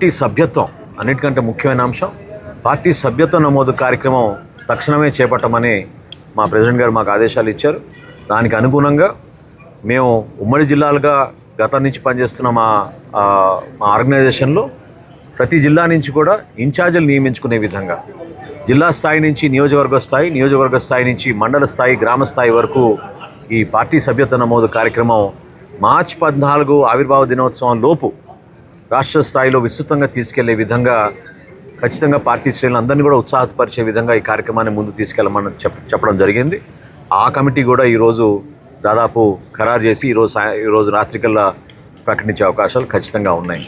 Party సభ్యత్వం అన్నిటికంటే ముఖ్యమైన అంశం. పార్టీ సభ్యత్వ నమోదు కార్యక్రమం తక్షణమే చేపట్టమని మా ప్రెసిడెంట్ గారు మాకు ఆదేశాలు ఇచ్చారు. దానికి అనుగుణంగా మేము ఉమ్మడి జిల్లాలుగా గతం నుంచి పనిచేస్తున్న మా ఆర్గనైజేషన్లో ప్రతి జిల్లా నుంచి కూడా ఇన్ఛార్జీలు నియమించుకునే విధంగా జిల్లా స్థాయి నుంచి నియోజకవర్గ స్థాయి నుంచి మండల స్థాయి, గ్రామ స్థాయి వరకు ఈ పార్టీ సభ్యత్వ నమోదు కార్యక్రమం మార్చి 14 ఆవిర్భావ దినోత్సవం లోపు రాష్ట్ర స్థాయిలో విస్తృతంగా తీసుకెళ్లే విధంగా ఖచ్చితంగా పార్టీ శ్రేణులందరినీ కూడా ఉత్సాహపరిచే విధంగా ఈ కార్యక్రమాన్ని ముందు తీసుకెళ్లమని చెప్పడం జరిగింది. ఆ కమిటీ కూడా ఈరోజు దాదాపు ఖరారు చేసి ఈరోజు రాత్రికల్లా ప్రకటించే అవకాశాలు ఖచ్చితంగా ఉన్నాయి.